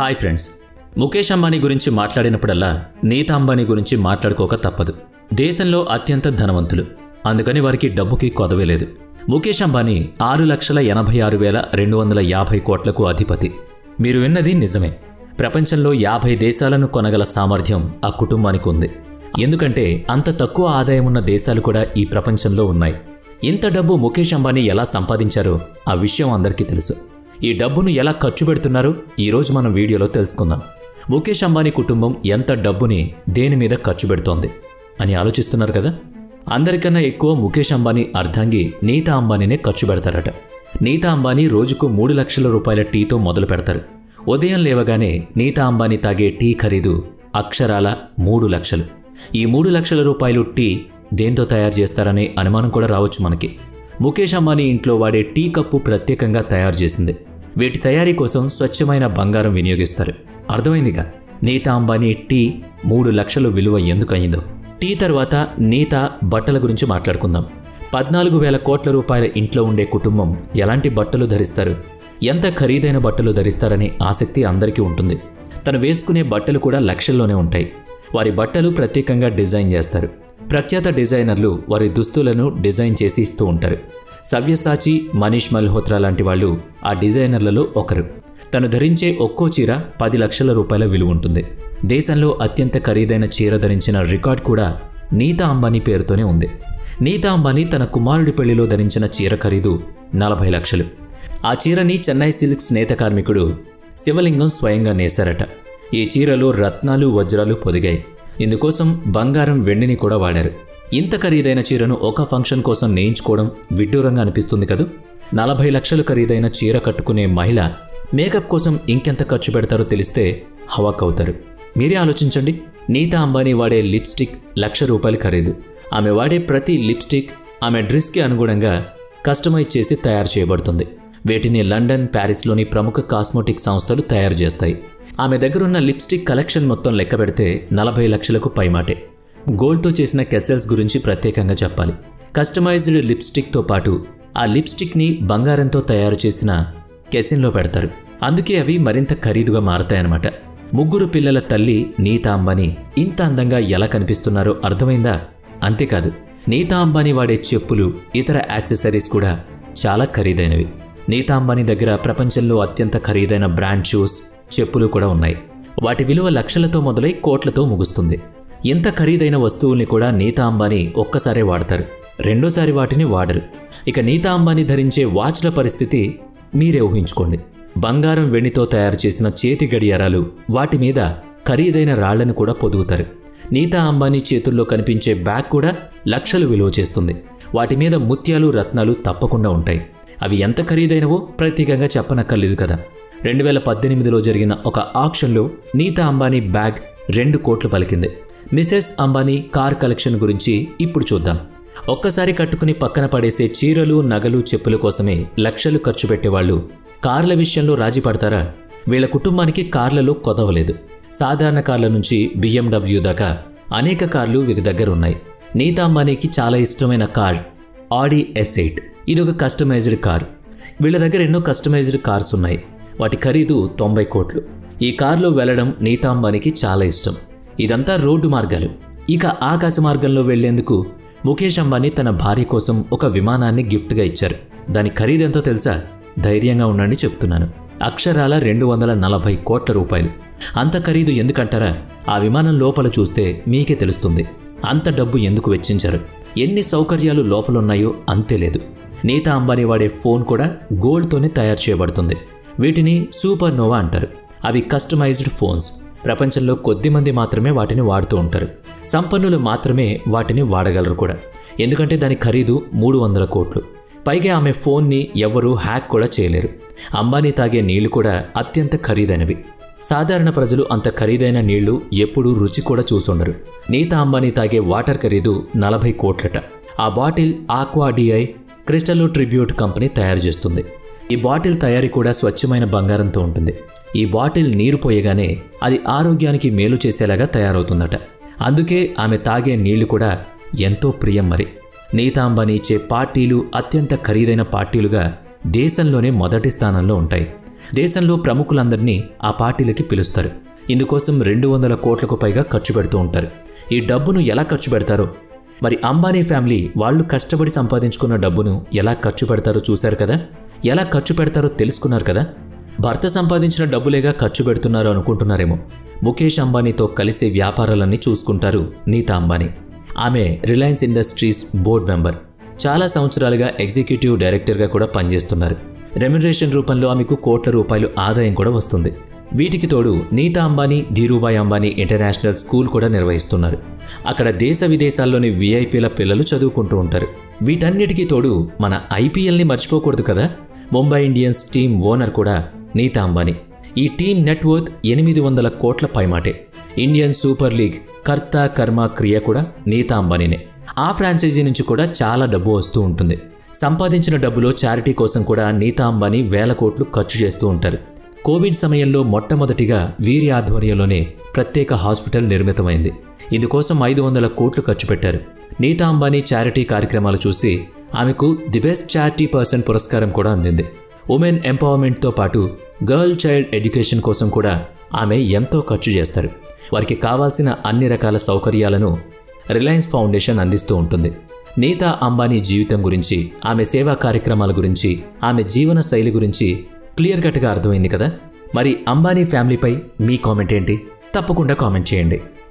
Hi friends, Mukesh Ambani గురించి మాట్లాడినప్పుడల్లా నీతా అంబానీ గురించి మాట్లాడుకోక తప్పదు. దేశంలో అత్యంత ధనవంతులు, అందుకని వారికి డబ్బుకి కొదవే లేదు. ముఖేష్ అంబానీ 6,86,250 కోట్లకు అధిపతి. మీరు విన్నది నిజమే. ప్రపంచంలో 50 దేశాలను కొనగల సామర్థ్యం ఆ కుటుంబానికి ఉంది. ఎందుకంటే అంత తక్కువ ఆదాయం ఉన్న దేశాలు కూడా ఈ ప్రపంచంలో ఉన్నాయి. ఇంత డబ్బు ముఖేష్ అంబానీ ఎలా సంపాదించారో ఆ విషయం అందరికీ తెలుసు. ఈ డబ్బును ఎలా ఖర్చు పెడుతున్నారో ఈరోజు మనం వీడియోలో తెలుసుకుందాం. ముఖేష్ అంబానీ కుటుంబం ఎంత డబ్బుని దేని మీద ఖర్చు పెడుతోంది అని ఆలోచిస్తున్నారు కదా. అందరికన్నా ఎక్కువ ముఖేష్ అంబానీ అర్ధాంగి నీతా అంబానీనే ఖర్చు పెడతారట. నీతా అంబానీ రోజుకు 3 లక్షల రూపాయల టీతో మొదలు పెడతారు. ఉదయం లేవగానే నీతా అంబానీ తాగే టీ ఖరీదు అక్షరాల 3 లక్షలు. ఈ 3 లక్షల రూపాయలు టీ దేంతో తయారు చేస్తారనే అనుమానం కూడా రావచ్చు మనకి. ముఖేష్ అంబానీ ఇంట్లో వాడే టీ కప్పు ప్రత్యేకంగా తయారు చేసింది. వీటి తయారీ కోసం స్వచ్ఛమైన బంగారం వినియోగిస్తారు. అర్థమైందిగా నీతా అంబానీ టీ 3 లక్షలు విలువ ఎందుకు అయిందో. టీ తర్వాత నీతా బట్టల గురించి మాట్లాడుకుందాం. 14,000 కోట్ల రూపాయల ఇంట్లో ఉండే కుటుంబం ఎలాంటి బట్టలు ధరిస్తారు, ఎంత ఖరీదైన బట్టలు ధరిస్తారనే ఆసక్తి అందరికీ ఉంటుంది. తను వేసుకునే బట్టలు కూడా లక్షల్లోనే ఉంటాయి. వారి బట్టలు ప్రత్యేకంగా డిజైన్ చేస్తారు. ప్రఖ్యాత డిజైనర్లు వారి దుస్తులను డిజైన్ చేసి ఇస్తూ ఉంటారు. సవ్యసాచి, మనీష్ మల్హోత్రా లాంటి వాళ్ళు ఆ డిజైనర్లలో ఒకరు. తను ధరించే ఒక్కో చీర 10 లక్షల రూపాయల విలువ ఉంటుంది. దేశంలో అత్యంత ఖరీదైన చీర ధరించిన రికార్డ్ కూడా నీతా అంబానీ పేరుతోనే ఉంది. నీతా అంబానీ తన కుమారుడి పెళ్లిలో ధరించిన చీర ఖరీదు 40 లక్షలు. ఆ చీరని చెన్నై సిల్క్స్ నేత కార్మికుడు శివలింగం స్వయంగా నేశారట. ఈ చీరలో రత్నాలు, వజ్రాలు పొదిగాయి. ఇందుకోసం బంగారం, వెండిని కూడా వాడారు. ఇంత ఖరీదైన చీరను ఒక ఫంక్షన్ కోసం నేయించుకోవడం విడ్డూరంగా అనిపిస్తుంది కదూ. 40 లక్షలు ఖరీదైన చీర కట్టుకునే మహిళ మేకప్ కోసం ఇంకెంత ఖర్చు పెడతారో తెలిస్తే హవాక్ అవుతారు. మీరే ఆలోచించండి. నీతా అంబానీ వాడే లిప్స్టిక్ 1,00,000 రూపాయలు ఖరీదు. ఆమె వాడే ప్రతి లిప్స్టిక్ ఆమె డ్రెస్కి అనుగుణంగా కస్టమైజ్ చేసి తయారు చేయబడుతుంది. వీటిని లండన్, ప్యారిస్లోని ప్రముఖ కాస్మెటిక్ సంస్థలు తయారు చేస్తాయి. ఆమె దగ్గరున్న లిప్స్టిక్ కలెక్షన్ మొత్తం లెక్క పెడితే 40 లక్షలకు పైమాటే. గోల్డ్తో చేసిన కెసెల్స్ గురించి ప్రత్యేకంగా చెప్పాలి. కస్టమైజ్డ్ లిప్స్టిక్తో పాటు ఆ లిప్స్టిక్ని బంగారంతో తయారు చేసిన కెసిన్లో పెడతారు. అందుకే అవి మరింత ఖరీదుగా మారతాయన్నమాట. 3 పిల్లల తల్లి నీతా అంబానీ ఇంత అందంగా ఎలా కనిపిస్తున్నారో అర్థమైందా? అంతేకాదు, నీతా అంబానీ వాడే చెప్పులు, ఇతర యాక్సెసరీస్ కూడా చాలా ఖరీదైనవి. నీతా అంబానీ దగ్గర ప్రపంచంలో అత్యంత ఖరీదైన బ్రాండ్ షూస్, చెప్పులు కూడా ఉన్నాయి. వాటి విలువ లక్షలతో మొదలై కోట్లతో ముగుస్తుంది. ఇంత ఖరీదైన వస్తువుల్ని కూడా నీతా అంబానీ ఒక్కసారే వాడతారు, రెండోసారి వాటిని వాడరు. ఇక నీతా అంబానీ ధరించే వాచ్ల పరిస్థితి మీరే ఊహించుకోండి. బంగారం, వెండితో తయారు చేసిన చేతి గడియారాలు, వాటి మీద ఖరీదైన రాళ్లను కూడా పొదుగుతారు. నీతా అంబానీ చేతుల్లో కనిపించే బ్యాగ్ కూడా లక్షలు విలువ చేస్తుంది. వాటి మీద ముత్యాలు, రత్నాలు తప్పకుండా ఉంటాయి. అవి ఎంత ఖరీదైనవో ప్రత్యేకంగా చెప్పనక్కర్లేదు కదా. 2018లో జరిగిన ఒక ఆక్షన్లో నీతా అంబానీ బ్యాగ్ 2 కోట్లు పలికింది. మిసెస్ అంబానీ కార్ కలెక్షన్ గురించి ఇప్పుడు చూద్దాం. ఒక్కసారి కట్టుకుని పక్కన పడేసే చీరలు, నగలు, చెప్పుల కోసమే లక్షలు ఖర్చు పెట్టేవాళ్ళు కార్ల విషయంలో రాజీ పడతారా? వీళ్ల కుటుంబానికి కార్లలో కొదవలేదు. సాధారణ కార్ల నుంచి BMW దాకా అనేక కార్లు వీరి దగ్గర ఉన్నాయి. నీతా అంబానీకి చాలా ఇష్టమైన కార్ ఆడి S8. ఇదొక కస్టమైజ్డ్ కార్. వీళ్ళ దగ్గర ఎన్నో కస్టమైజ్డ్ కార్స్ ఉన్నాయి. వాటి ఖరీదు 90 కోట్లు. ఈ కార్లో వెళ్లడం నీతా అంబానీకి చాలా ఇష్టం. ఇదంతా రోడ్డు మార్గాలు. ఇక ఆకాశ మార్గంలో వెళ్లేందుకు ముఖేష్ అంబానీ తన భార్య కోసం ఒక విమానాన్ని గిఫ్ట్గా ఇచ్చారు. దాని ఖరీదెంతో తెలుసా? ధైర్యంగా ఉండండి, చెప్తున్నాను. అక్షరాల 240 కోట్ల రూపాయలు. అంత ఖరీదు ఎందుకంటారా? ఆ విమానం లోపల చూస్తే మీకే తెలుస్తుంది. అంత డబ్బు ఎందుకు వెచ్చించారు, ఎన్ని సౌకర్యాలు లోపలున్నాయో అంతే లేదు. నీతా అంబానీ వాడే ఫోన్ కూడా గోల్డ్తోనే తయారు చేయబడుతుంది. వీటిని సూపర్ నోవా అంటారు. అవి కస్టమైజ్డ్ ఫోన్స్. ప్రపంచంలో కొద్దిమంది మాత్రమే వాటిని వాడుతూ ఉంటారు. సంపన్నులు మాత్రమే వాటిని వాడగలరు కూడా. ఎందుకంటే దాని ఖరీదు 300 కోట్లు. పైగా ఆమె ఫోన్ని ఎవ్వరూ హ్యాక్ కూడా చేయలేరు. అంబానీ తాగే నీళ్లు కూడా అత్యంత ఖరీదైనవి. సాధారణ ప్రజలు అంత ఖరీదైన నీళ్లు ఎప్పుడూ రుచి కూడా చూసుండరు. నీతా అంబానీ తాగే వాటర్ ఖరీదు 40 కోట్లట. ఆ bottle Acqua di Cristallo tribute company తయారు చేస్తుంది. ఈ బాటిల్ తయారీ కూడా స్వచ్ఛమైన బంగారంతో ఉంటుంది. ఈ బాటిల్ నీరు పోయగానే అది ఆరోగ్యానికి మేలు చేసేలాగా తయారవుతుందట. అందుకే ఆమె తాగే నీళ్లు కూడా ఎంతో ప్రియం. మరి నీతా అంబానీ ఇచ్చే పార్టీలు అత్యంత ఖరీదైన పార్టీలుగా దేశంలోనే మొదటి స్థానంలో ఉంటాయి. దేశంలో ప్రముఖులందరినీ ఆ పార్టీలకి పిలుస్తారు. ఇందుకోసం 200 కోట్లకు పైగా ఖర్చు పెడుతూ ఉంటారు. ఈ డబ్బును ఎలా ఖర్చు పెడతారో, మరి అంబానీ ఫ్యామిలీ వాళ్ళు కష్టపడి సంపాదించుకున్న డబ్బును ఎలా ఖర్చు పెడతారో చూశారు కదా. ఎలా ఖర్చు పెడతారో తెలుసుకున్నారు కదా. భర్త సంపాదించిన డబ్బులేగా ఖర్చు పెడుతున్నారు అనుకుంటున్నారేమో. ముఖేష్ అంబానీతో కలిసే వ్యాపారాలన్నీ చూసుకుంటారు నీతా అంబానీ. ఆమె రిలయన్స్ ఇండస్ట్రీస్ బోర్డు మెంబర్. చాలా సంవత్సరాలుగా ఎగ్జిక్యూటివ్ డైరెక్టర్గా కూడా పనిచేస్తున్నారు. రెమ్యునరేషన్ రూపంలో ఆమెకు కోట్ల రూపాయలు ఆదాయం కూడా వస్తుంది. వీటికి తోడు నీతా అంబానీ ధీరూభాయ్ అంబానీ ఇంటర్నేషనల్ స్కూల్ కూడా నిర్వహిస్తున్నారు. అక్కడ దేశ విదేశాల్లోని విఐపీల పిల్లలు చదువుకుంటూ ఉంటారు. వీటన్నిటికీ తోడు మన ఐపీఎల్ని మర్చిపోకూడదు కదా. ముంబై ఇండియన్స్ టీం ఓనర్ కూడా నీతా అంబానీ. ఈ టీం నెట్వర్త్ 800 కోట్ల పైమాటే. ఇండియన్ సూపర్ లీగ్ కర్త కర్మ క్రియ కూడా నీతా అంబానీనే. ఆ ఫ్రాంచైజీ నుంచి కూడా చాలా డబ్బు వస్తూ ఉంటుంది. సంపాదించిన డబ్బులో చారిటీ కోసం కూడా నీతా అంబానీ వేల కోట్లు ఖర్చు చేస్తూ ఉంటారు. కోవిడ్ సమయంలో మొట్టమొదటిగా వీరి ఆధ్వర్యంలోనే ప్రత్యేక హాస్పిటల్ నిర్మితమైంది. ఇందుకోసం 500 కోట్లు ఖర్చు పెట్టారు. నీతా అంబానీ చారిటీ కార్యక్రమాలు చూసి ఆమెకు ది బెస్ట్ చారిటీ పర్సన్ పురస్కారం కూడా అందింది. ఉమెన్ ఎంపవర్మెంట్తో పాటు గర్ల్ చైల్డ్ ఎడ్యుకేషన్ కోసం కూడా ఆమె ఎంతో ఖర్చు చేస్తారు. వారికి కావాల్సిన అన్ని రకాల సౌకర్యాలను రిలయన్స్ ఫౌండేషన్ అందిస్తూ ఉంటుంది. నీతా అంబానీ జీవితం గురించి, ఆమె సేవా కార్యక్రమాల గురించి, ఆమె జీవన శైలి గురించి క్లియర్ కట్గా అర్థమైంది కదా. మరి అంబానీ ఫ్యామిలీపై మీ కామెంట్ ఏంటి? తప్పకుండా కామెంట్ చేయండి.